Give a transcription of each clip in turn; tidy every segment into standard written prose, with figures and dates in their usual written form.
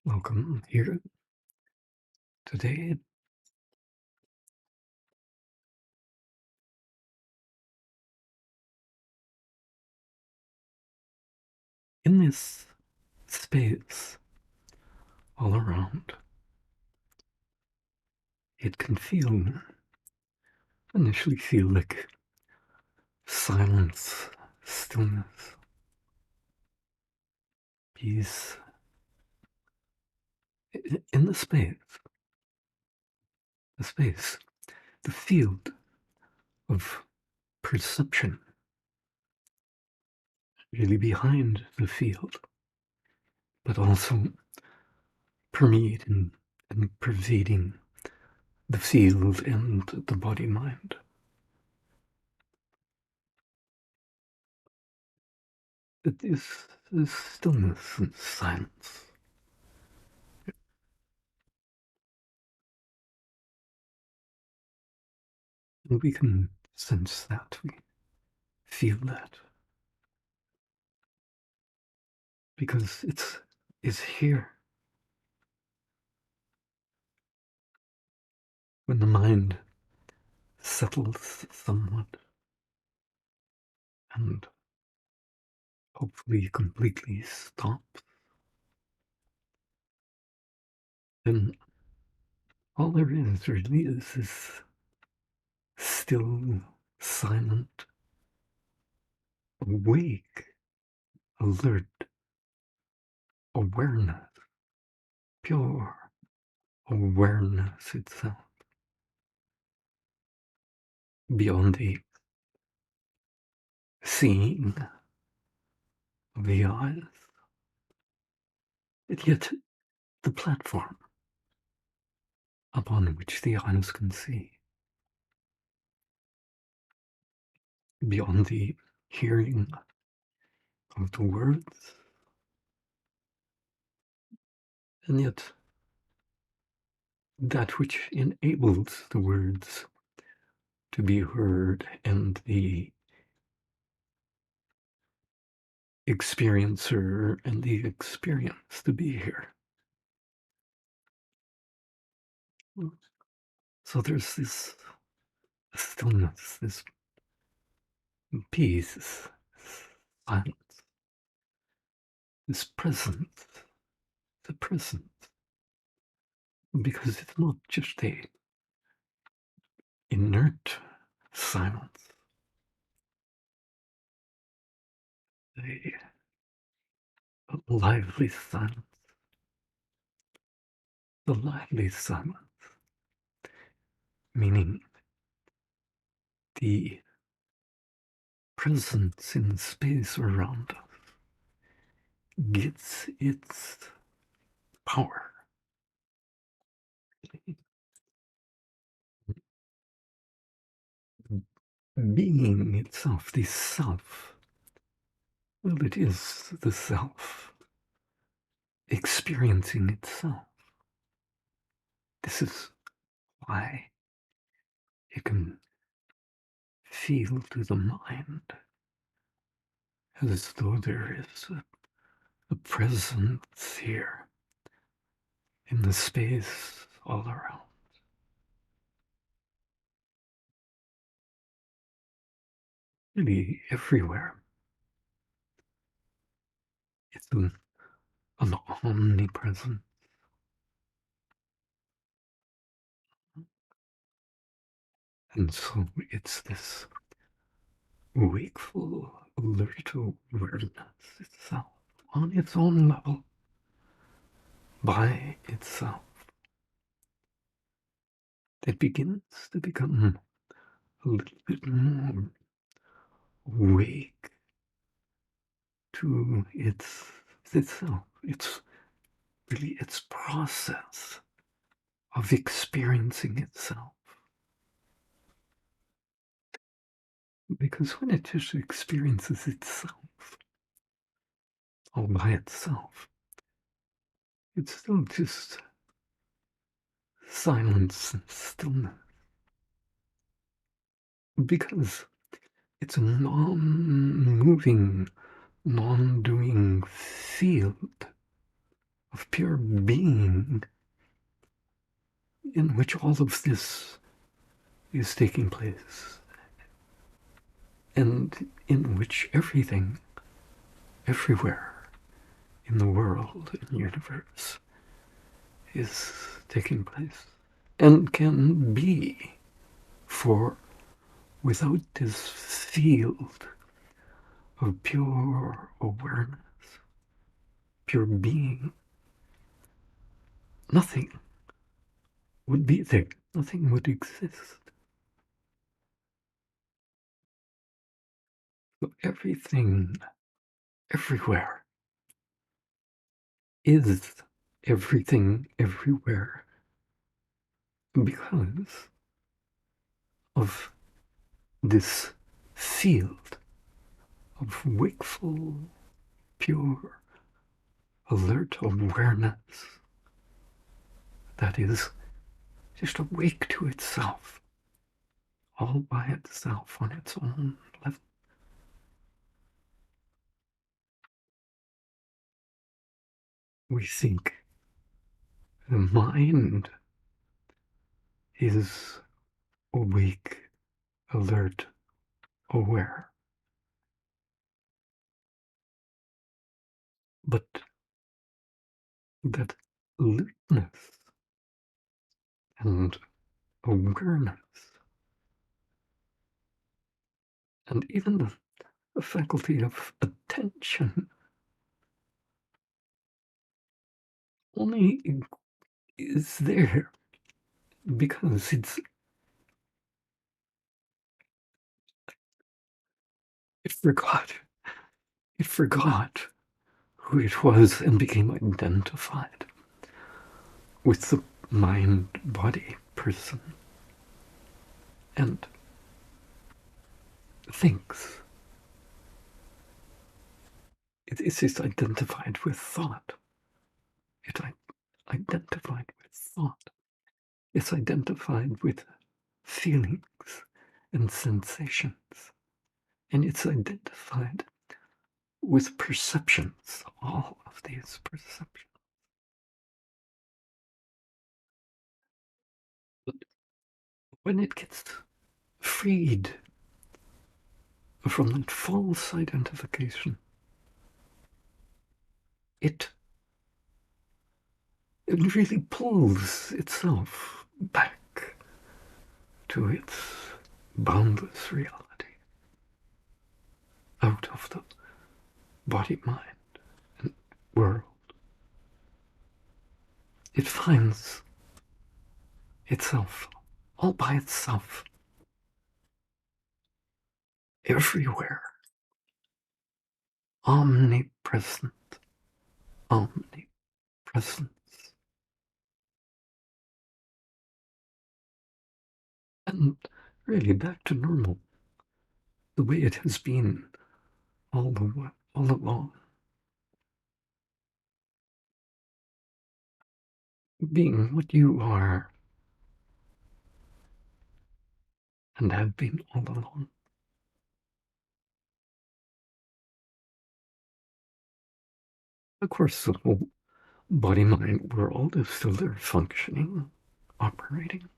Welcome here today in this space all around. It can initially feel like silence, stillness, peace. In the space, the field of perception, really behind the field, but also permeating and pervading the field and the body mind. It is stillness and silence. And we can sense that, we feel that, because it's here. When the mind settles somewhat and hopefully completely stops, then all there is really is this still, silent, awake, alert awareness, pure awareness itself, beyond the seeing of the eyes, and yet the platform upon which the eyes can see, beyond the hearing of the words, and yet that which enables the words to be heard and the experiencer and the experience to be here. So there's this stillness, this peace, this silence, this presence, the presence, because it's not just a inert silence, a lively silence, the lively silence, meaning the presence in space around us gets its power. Being itself, the self, well, it is the self experiencing itself. This is why it can feel to the mind as though there is a presence here in the space all around. Really everywhere. It's an omnipresent. And so it's this wakeful, alert awareness itself on its own level, by itself, that begins to become a little bit more awake to itself. It's really its process of experiencing itself. Because when it just experiences itself all by itself, it's still just silence and stillness. Because it's a non-moving, non-doing field of pure being in which all of this is taking place, and in which everything, everywhere in the world and universe is taking place and can be. For without this field of pure awareness, pure being, nothing would be there, nothing would exist. So everything, everywhere, is everything everywhere because of this field of wakeful, pure, alert awareness that is just awake to itself, all by itself on its own level. We think the mind is awake, alert, aware. But that alertness and awareness, and even the faculty of attention, only is there because it forgot. It forgot who it was and became identified with the mind body person and thinks. It is identified with thought. It identified with thought. It's identified with feelings and sensations. And it's identified with perceptions, all of these perceptions. But when it gets freed from that false identification, it really pulls itself back to its boundless reality, out of the body, mind, and world. It finds itself all by itself, everywhere, omnipresent, omnipresence. And really back to normal, the way it has been all along. Being what you are and have been all along. Of course, the whole body-mind world is still there, functioning, operating,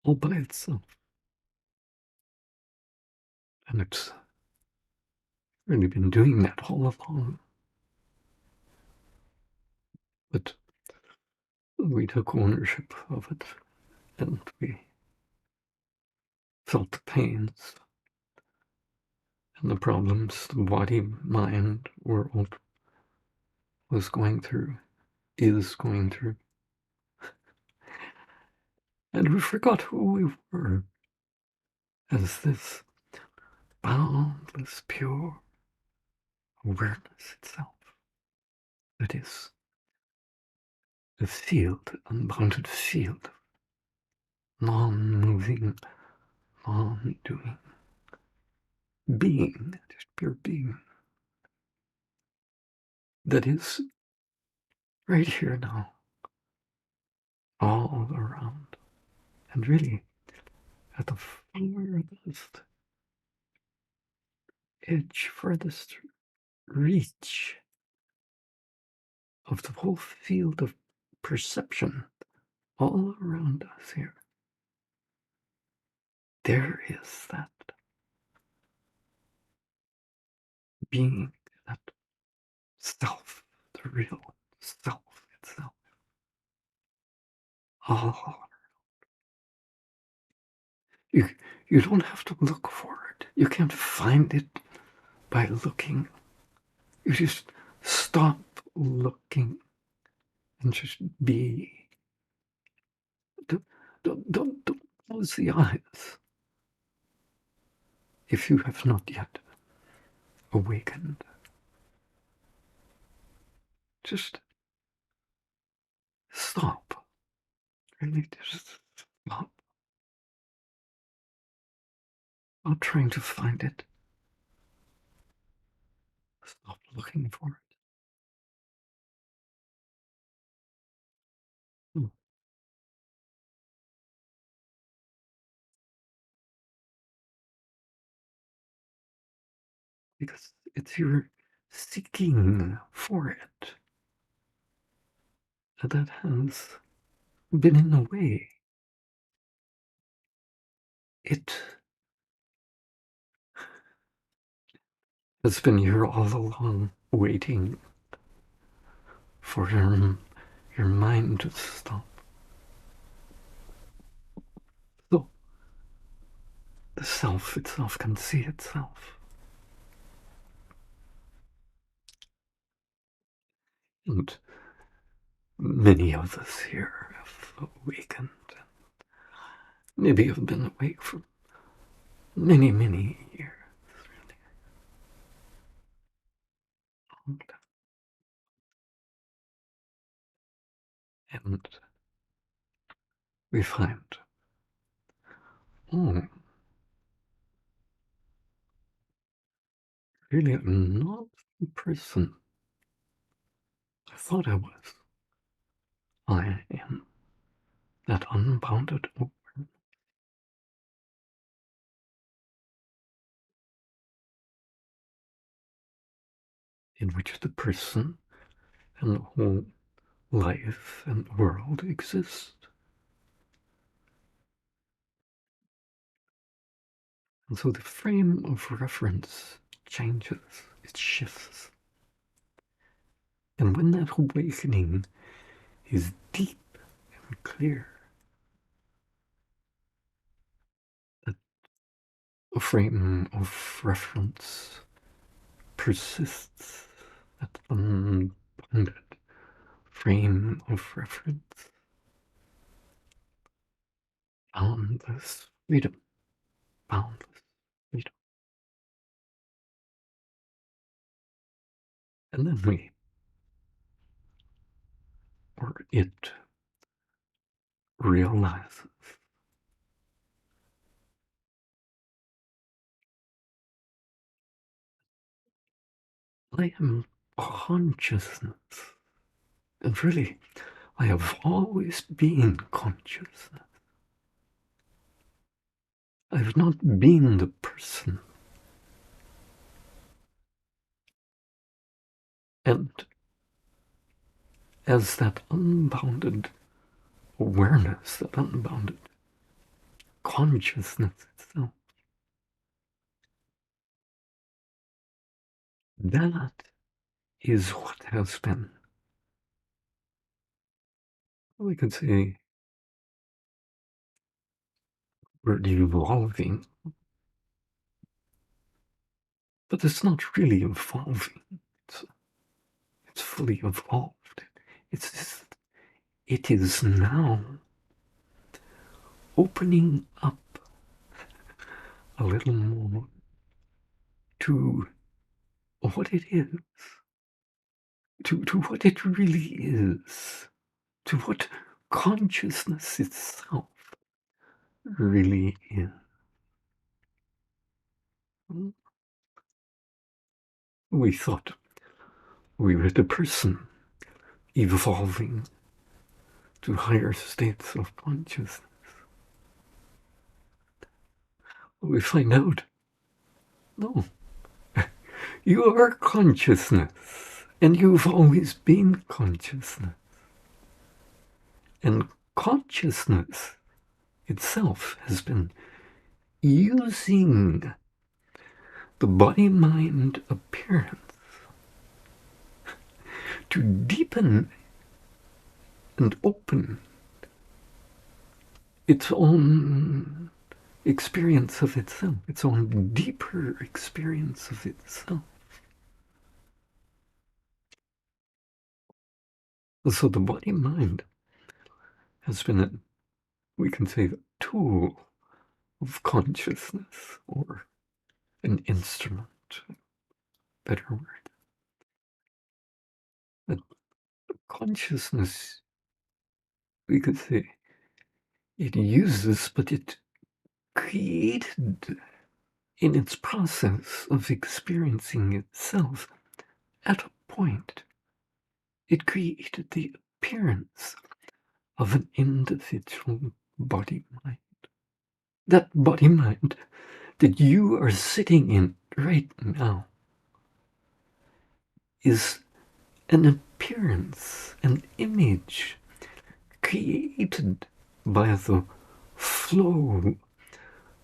all by itself. And it's really been doing that all along. But we took ownership of it, and we felt the pains and the problems the body-mind world was going through, is going through. And we forgot who we were as this boundless, pure awareness itself. It is a field, unbounded field, non-moving, non-doing, being, just pure being, that is right here now, all around, and really at the farthest edge, furthest reach of the whole field of perception all around us here. There is that being, that self, the real self itself. All you, you don't have to look for it. You can't find it by looking. You just stop looking and just be. Don't close the eyes if you have not yet awakened. Just stop. Really, just stop. Not trying to find it. Stop looking for it. Hmm. Because it's your seeking for it that has been in the way. It has been here all along, waiting for your mind to stop. So the self itself can see itself. And many of us here have awakened. Maybe have been awake for many, many years, really. And we find, oh, really, I'm not the person I thought I was. I am that unbounded open in which the person and the whole life and world exist. And so the frame of reference changes, it shifts. And when that awakening is deep and clear, that a frame of reference persists, that unbounded frame of reference, boundless freedom, boundless freedom. And then we, or it, realizes I am consciousness. And really, I have always been consciousness. I have not been the person. And as that unbounded awareness, that unbounded consciousness itself, that is what has been, we could say, we're evolving. But it's not really evolving. It's fully evolved. It's just, it is now opening up a little more to what it is, to what it really is, to what consciousness itself really is. We thought we were the person evolving to higher states of consciousness. We find out, no, You are consciousness, and you've always been consciousness. And consciousness itself has been using the body-mind appearance to deepen and open its own experience of itself, its own deeper experience of itself. So the body-mind has been, we can say, a tool of consciousness, or an instrument, better word. That consciousness, we could say, it uses, but it created in its process of experiencing itself at a point. It created the appearance of an individual body-mind. That body-mind that you are sitting in right now is an appearance, an image created by the flow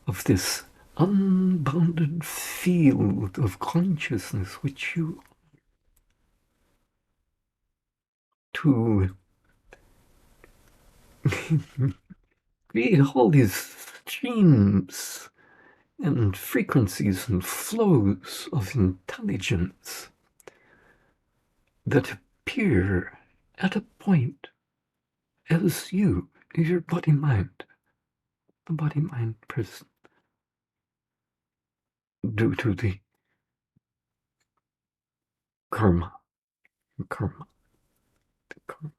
of this unbounded field of consciousness which you to create all these streams and frequencies and flows of intelligence that appear at a point as you, your body-mind, the body-mind person, due to the karma, karma, the karma.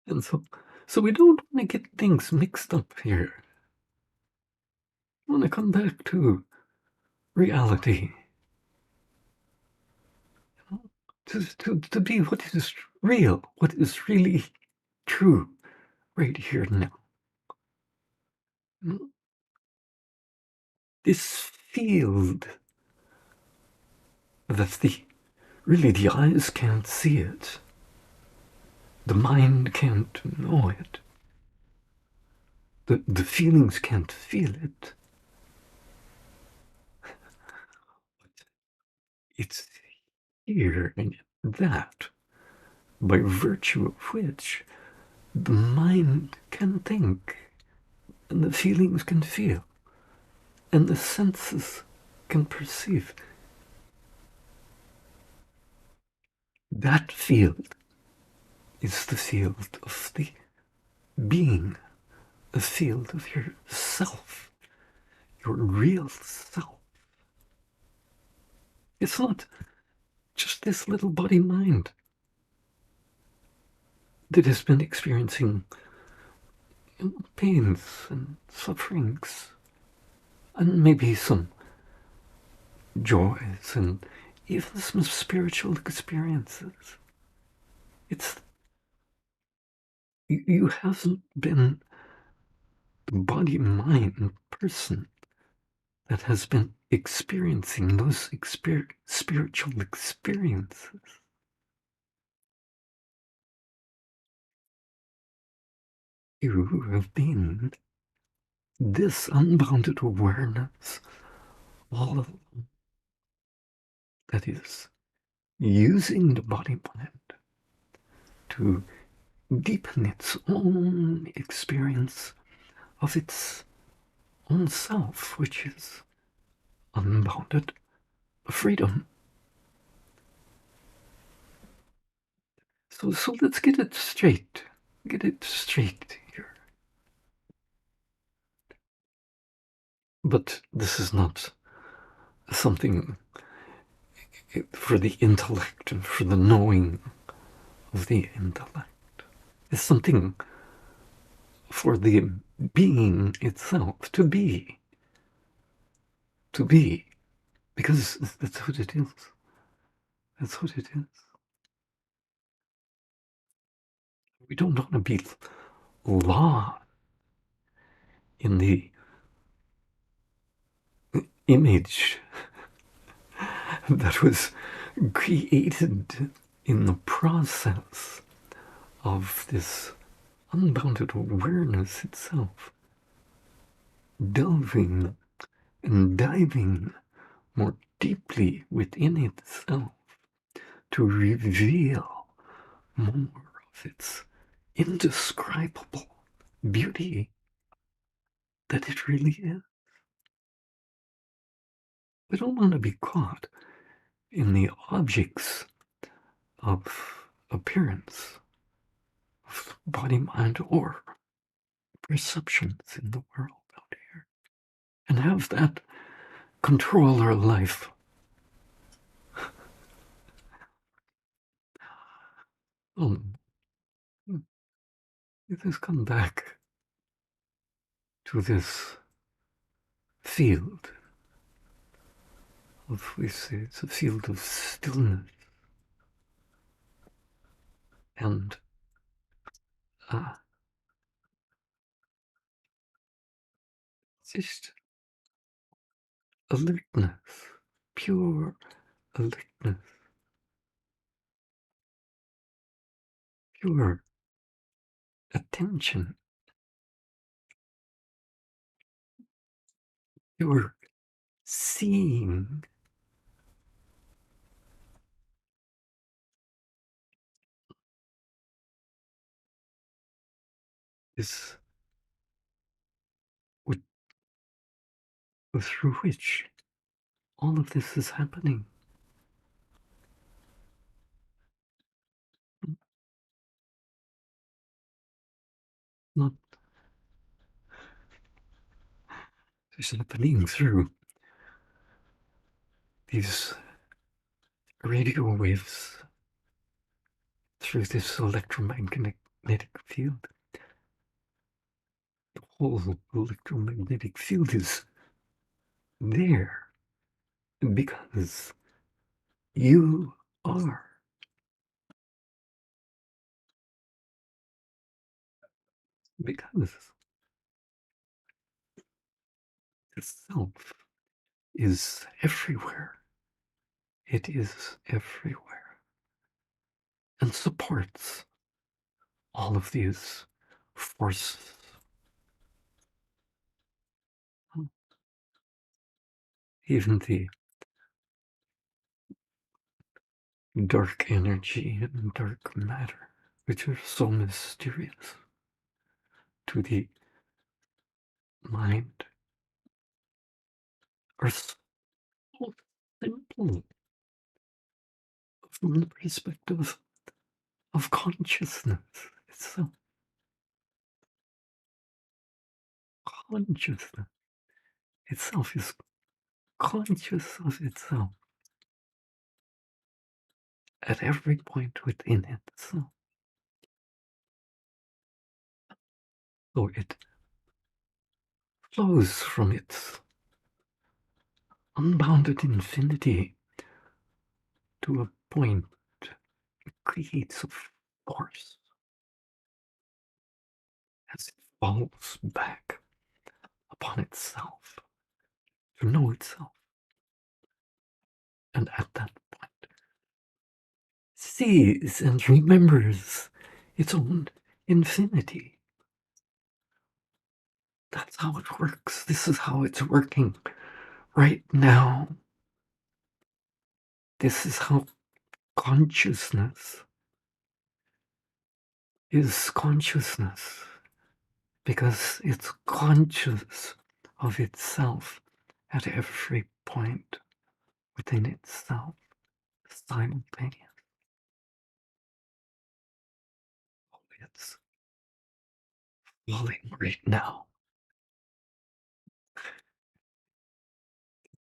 And so we don't want to get things mixed up here. We want to come back to reality. To be what is real, what is really true, right here now. This field that the eyes can't see it, the mind can't know it, the feelings can't feel it. It's here and that, by virtue of which the mind can think, and the feelings can feel, and the senses can perceive. That field is the field of the being, the field of yourself, your real self. It's not just this little body-mind that has been experiencing pains and sufferings, and maybe some joys, and even some spiritual experiences. It's you haven't been the body-mind person that has been experiencing those spiritual experiences. You have been this unbounded awareness, all of that is using the body-mind to deepen its own experience of its own self, which is unbounded freedom. So let's get it straight. Get it straight here. But this is not something for the intellect and for the knowing of the intellect. It's something for the being itself, to be. To be. Because that's what it is. That's what it is. We don't want to be lost in the image that was created in the process of this unbounded awareness itself, delving and diving more deeply within itself to reveal more of its indescribable beauty that it really is. We don't want to be caught in the objects of appearance, of body, mind, or perceptions in the world out here, and have that control our life. It has come back to this field of, we say, it's a field of stillness and just alertness, pure alertness, pure attention, pure seeing. Is what, through which all of this is happening. Not just happening through these radio waves, through this electromagnetic field. The whole electromagnetic field is there because you are. Because the self is everywhere. It is everywhere and supports all of these forces. Even the dark energy and dark matter, which are so mysterious to the mind, are so simple from the perspective of consciousness itself. Consciousness itself is conscious of itself at every point within itself. So it flows from its unbounded infinity to a point it creates a force as it falls back upon itself to know itself. And at that point, sees and remembers its own infinity. That's how it works. This is how it's working right now. This is how consciousness is consciousness, because it's conscious of itself at every point within itself simultaneously. It's falling right now,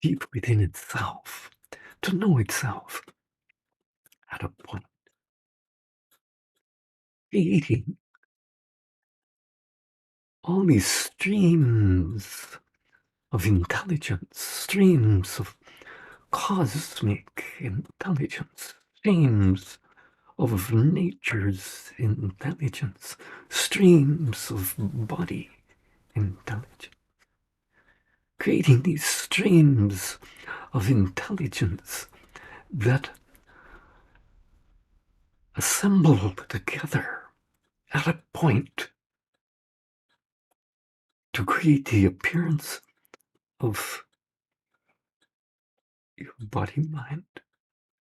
deep within itself, to know itself at a point, creating all these streams of intelligence, streams of cosmic intelligence, streams of nature's intelligence, streams of body intelligence. creating these streams of intelligence that assemble together at a point to create the appearance of your body mind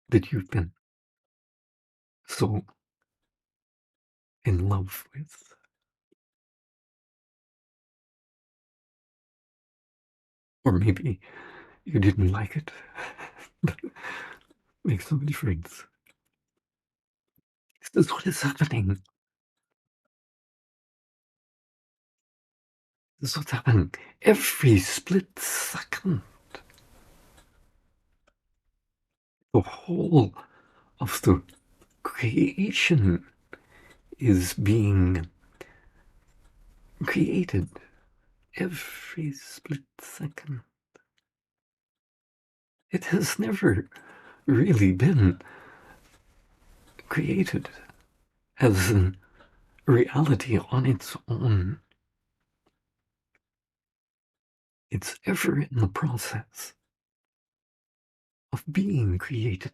that you've been so in love with. Or maybe you didn't like it. But makes no difference. This is what is happening. This is what's happening every split second. The whole of the creation is being created every split second. It has never really been created as a reality on its own. It's ever in the process of being created,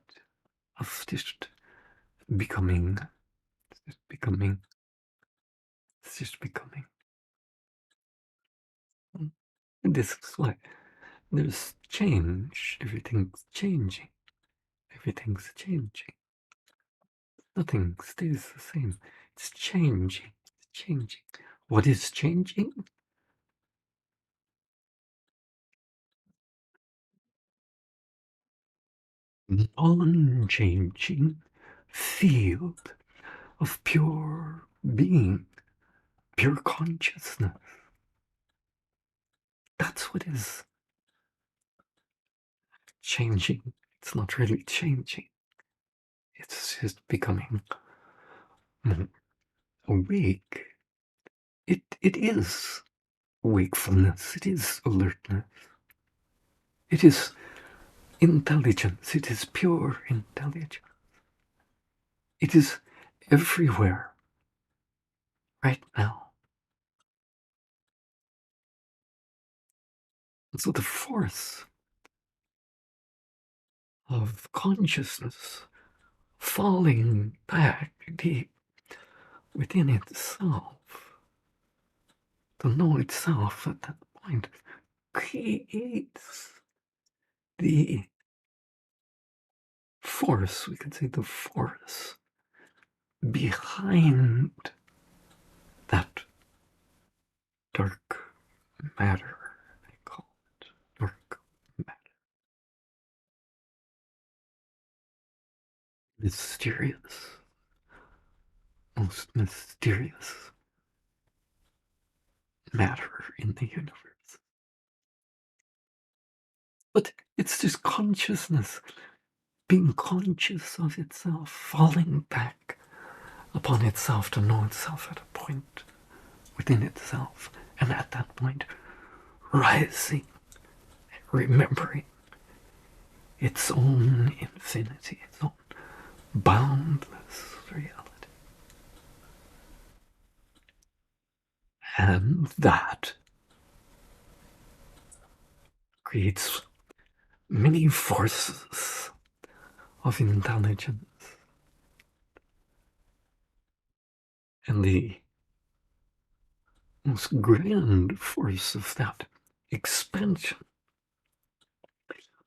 of just becoming, just becoming, just becoming. And this is why there's change. Everything's changing. Everything's changing. Nothing stays the same. It's changing. It's changing. What is changing? Non-changing field of pure being, pure consciousness. That's what is changing. It's not really changing. It's just becoming more awake. It is wakefulness. It is alertness. It is intelligence. It is pure intelligence. It is everywhere right now. And so the force of consciousness falling back deep within itself, to know itself at that point, creates the force, we could say the force behind that dark matter, I call it dark matter. Mysterious, most mysterious matter in the universe. But it's just consciousness being conscious of itself, falling back upon itself to know itself at a point within itself, and at that point rising, remembering its own infinity, its own boundless reality. And that creates many forces of intelligence. And the most grand force of that expansion,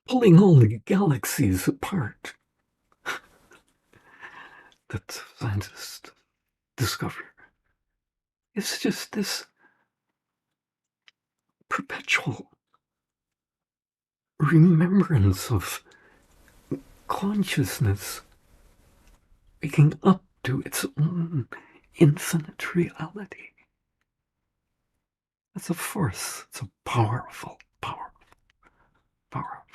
pulling all the galaxies apart, that scientists discover, is just this perpetual remembrance of consciousness waking up to its own infinite reality. That's a force. It's a powerful, powerful, powerful.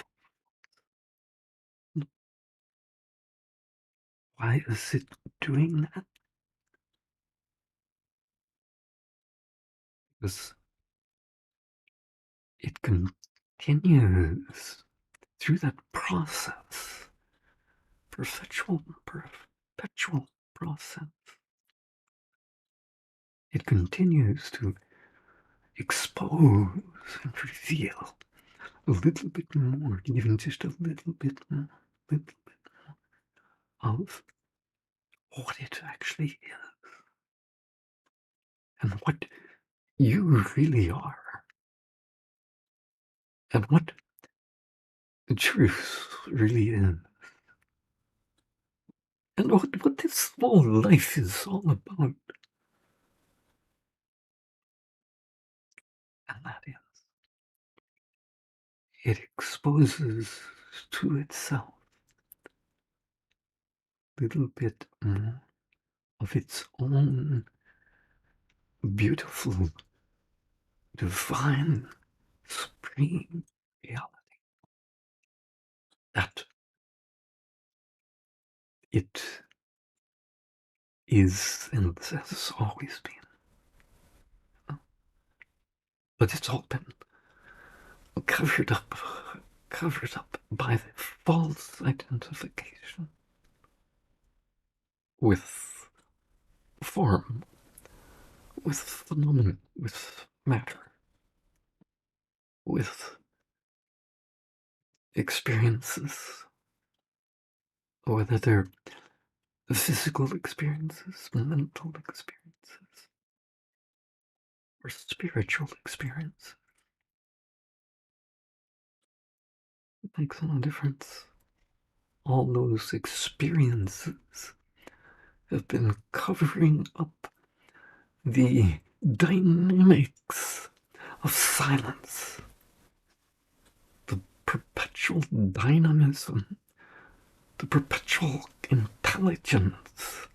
Why is it doing that? Because it continues through that process, perpetual process. It continues to expose and reveal a little bit more, even just a little bit more of what it actually is and what you really are and what the truth really is and what this whole life is all about. And that is, it exposes to itself a little bit more of its own beautiful, divine, supreme reality that it is and has always been. But it's all been covered up by the false identification with form, with phenomenon, with matter, with experiences, whether they're physical experiences, mental experiences, or spiritual experience. It makes no difference. All those experiences have been covering up the dynamics of silence, the perpetual dynamism, the perpetual intelligence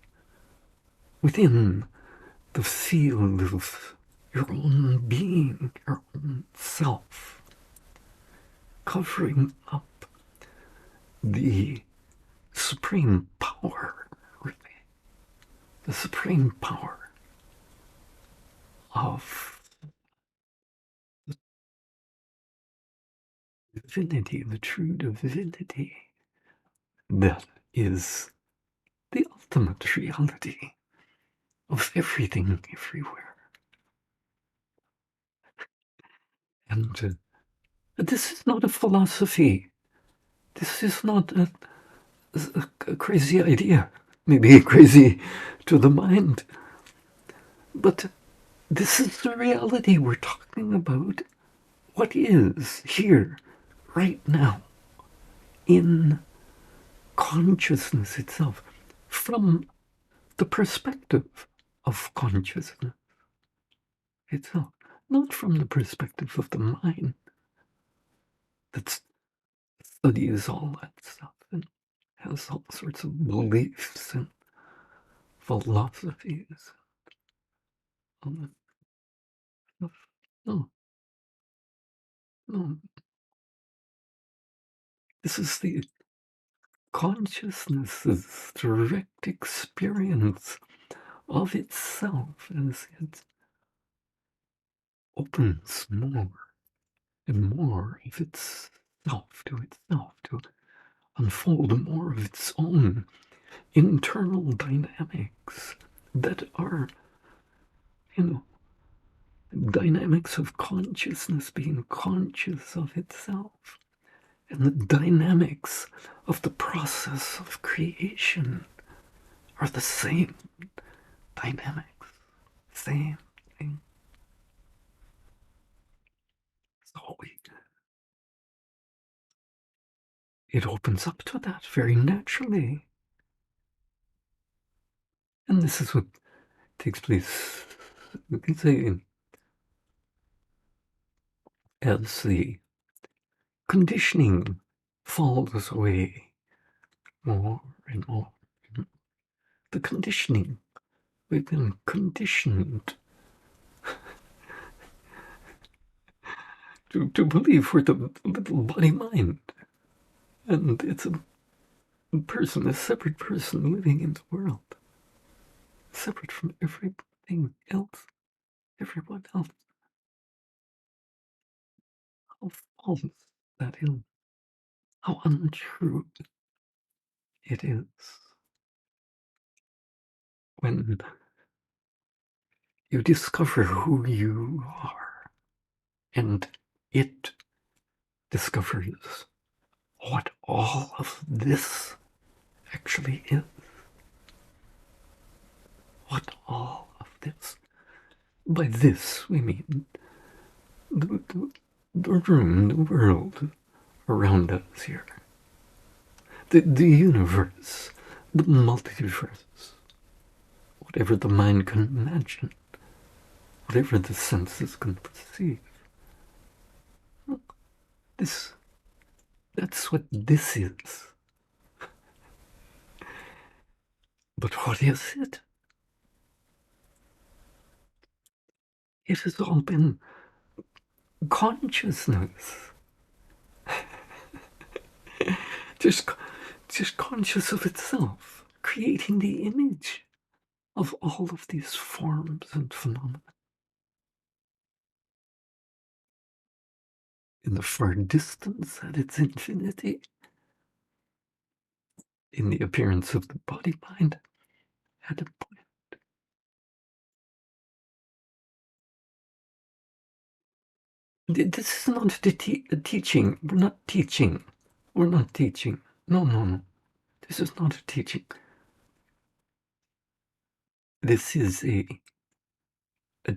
within the field of your own being, your own self, covering up the supreme power, really, the supreme power of the divinity, the true divinity that is the ultimate reality of everything everywhere. And this is not a philosophy. This is not a crazy idea, maybe crazy to the mind, but this is the reality we're talking about. What is here, right now, in consciousness itself, from the perspective of consciousness itself, not from the perspective of the mind that studies all that stuff and has all sorts of beliefs and philosophies. All that stuff. No, no. This is the consciousness's direct experience of itself as it opens more and more of itself to unfold more of its own internal dynamics that are, dynamics of consciousness being conscious of itself, and the dynamics of the process of creation are the same dynamics, same thing. So it opens up to that very naturally. And this is what takes place, we can say, as the conditioning falls away more and more. The conditioning, we've been conditioned to believe we're the little body mind. And it's a person, a separate person living in the world, separate from everything else, everyone else. How false that is. How untrue it is. When you discover who you are and it discovers what all of this actually is. What all of this. By this, we mean the room, the world around us here. The universe, the multiverse, whatever the mind can imagine, whatever the senses can perceive. That's what this is. But what is it? It has all been consciousness. just conscious of itself, creating the image of all of these forms and phenomena. In the far distance at its infinity, in the appearance of the body-mind at a point. This is not a teaching. We're not teaching. We're not teaching. No. This is not a teaching. This is a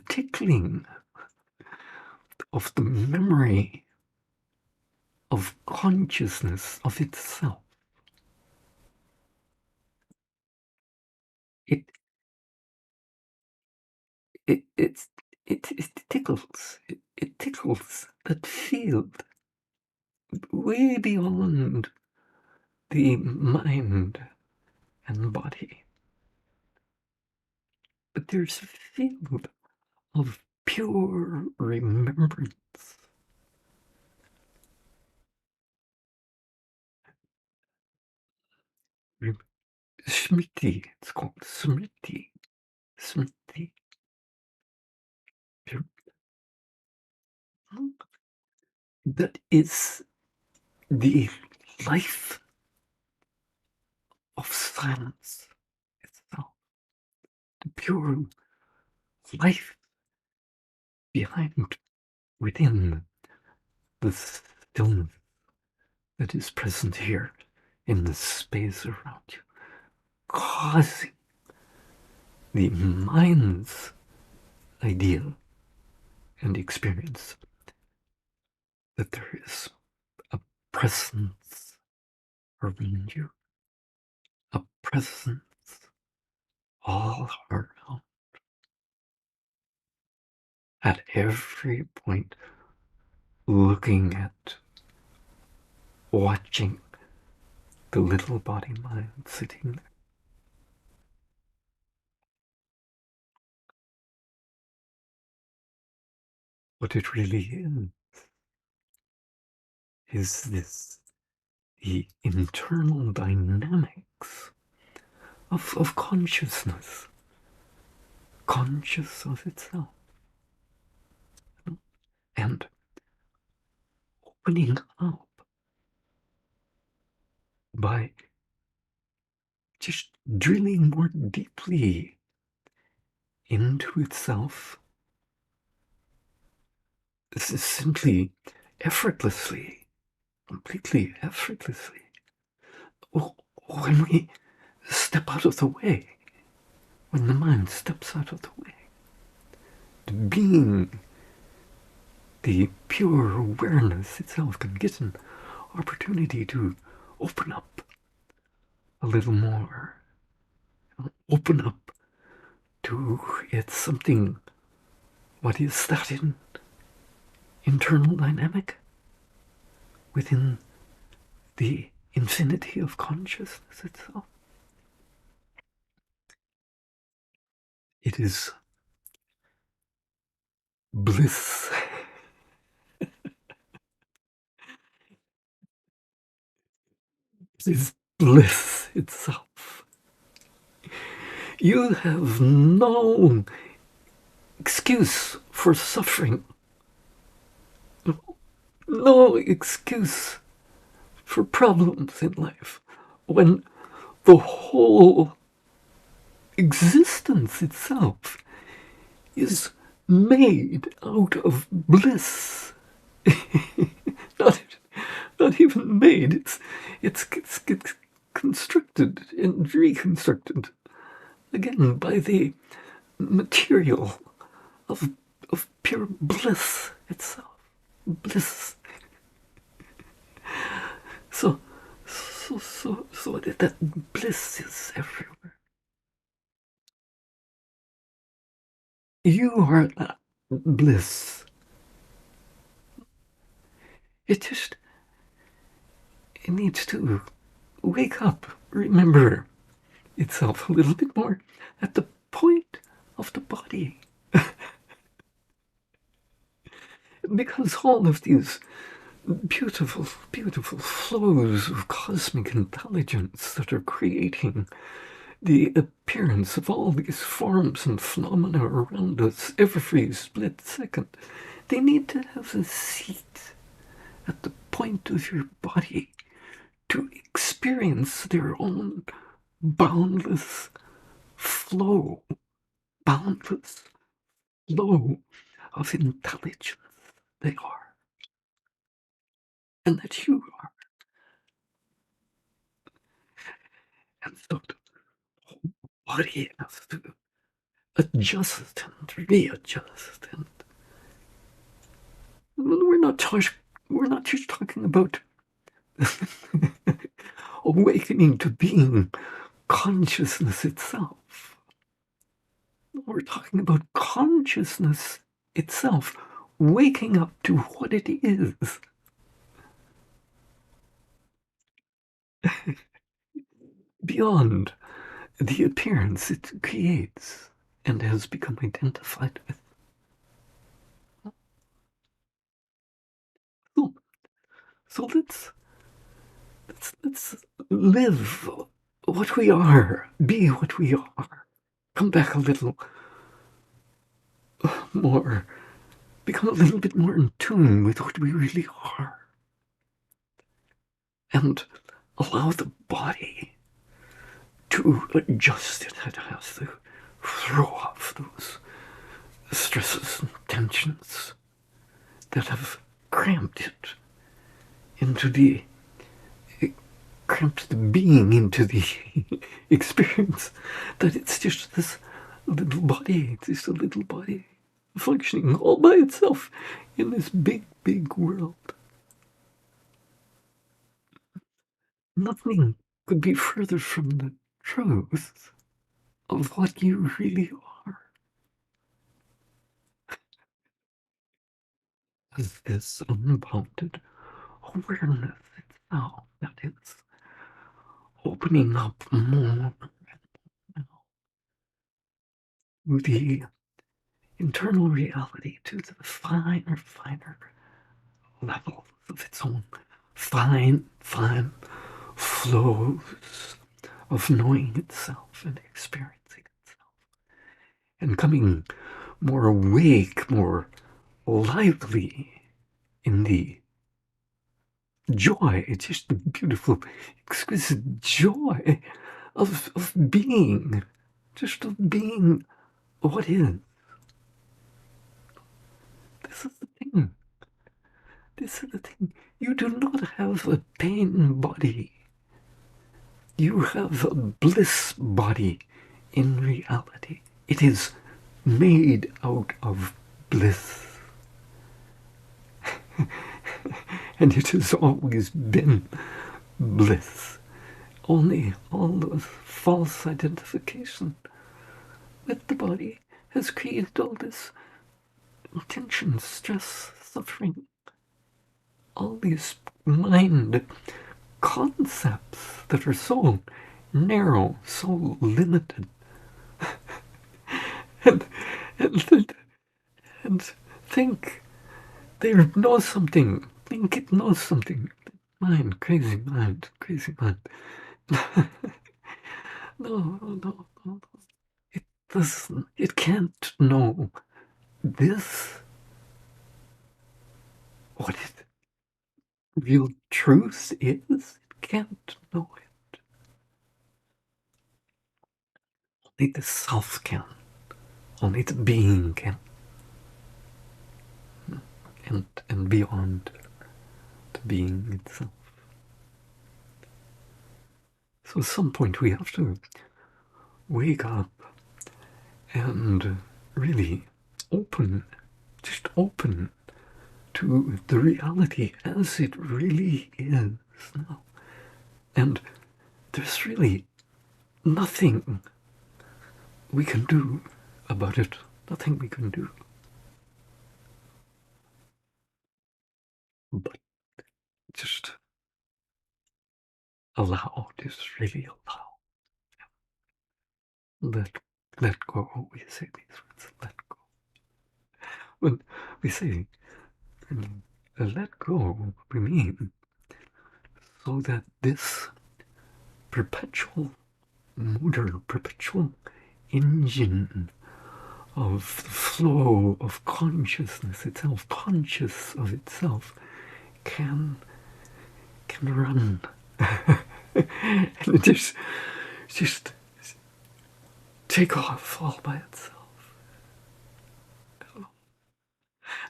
tickling of the memory of consciousness of itself. It tickles. It tickles that field way beyond the mind and body. But there's a field of pure remembrance. Smriti, it's called Smriti. Smriti. That is the life of silence itself. The pure life behind, within the stillness that is present here in the space around you, causing the mind's idea and experience that there is a presence around you, a presence all around, at every point, looking at, watching the little body mind sitting there. What it really is this, the internal dynamics of consciousness, conscious of itself, and opening up by just drilling more deeply into itself, simply, effortlessly, completely effortlessly. When we step out of the way, when the mind steps out of the way, the being, the pure awareness itself can get an opportunity to open up a little more, open up to it's something. What is that internal dynamic within the infinity of consciousness itself? It is bliss. It is bliss itself. You have no excuse for suffering, no excuse for problems in life, when the whole existence itself is made out of bliss. not even made. It's constructed and reconstructed again by the material of pure bliss itself. Bliss. So that bliss is everywhere. You are that bliss. It needs to wake up, remember itself a little bit more at the point of the body. Because all of these beautiful, beautiful flows of cosmic intelligence that are creating the appearance of all these forms and phenomena around us every split second, they need to have a seat at the point of your body to experience their own boundless flow, boundless flow of intelligence they are, and that you are. And so the whole body has to adjust and readjust. And we're not just talking about awakening to being consciousness itself. We're talking about consciousness itself waking up to what it is. Beyond the appearance it creates and has become identified with. So let's live what we are, be what we are. Come back a little more, become a little bit more in tune with what we really are. And allow the body to adjust it. It has to throw off those stresses and tensions that have cramped it into the being into the experience that it's just this little body, it's just a little body functioning all by itself in this big, big world. Nothing could be further from the truth of what you really are. As this unbounded awareness itself that is opening up more to the internal reality, to the finer levels of its own fine flows of knowing itself and experiencing itself and coming more awake, more lively in the joy, just the beautiful, exquisite joy of being, just of being what is. This is the thing. This is the thing. You do not have a pain body. You have a bliss body in reality. It is made out of bliss. And it has always been bliss. Only all those false identification with the body has created all this tension, stress, suffering, all these mind concepts that are so narrow, so limited, and think they know something, think it knows something. Mind, crazy mind, crazy mind. No. It doesn't, it can't know this, what it real truth is. It can't know it. Only the self can. Only the being can. And beyond to being itself. So at some point we have to wake up and really just open to the reality as it really is now. And there's really nothing we can do about it. Nothing we can do. But just allow, just really allow. Let go. We say these words, let go. When we say let go, we mean so that this perpetual motor, perpetual engine of the flow of consciousness itself, conscious of itself, can run. And just take off all by itself.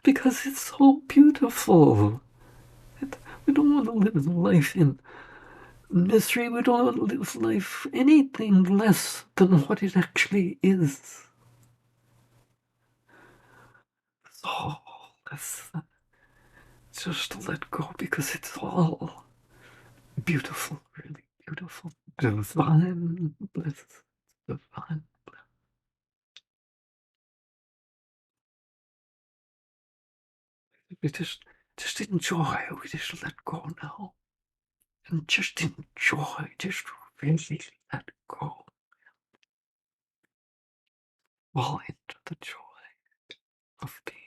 Because it's so beautiful. We don't want to live life in misery. We don't want to live life anything less than what it actually is. So let's just let go, because it's all beautiful, really beautiful. Divine bliss. Divine bliss. We just enjoy. We just let go now. And just enjoy. Just really let go. Fall into the joy of being.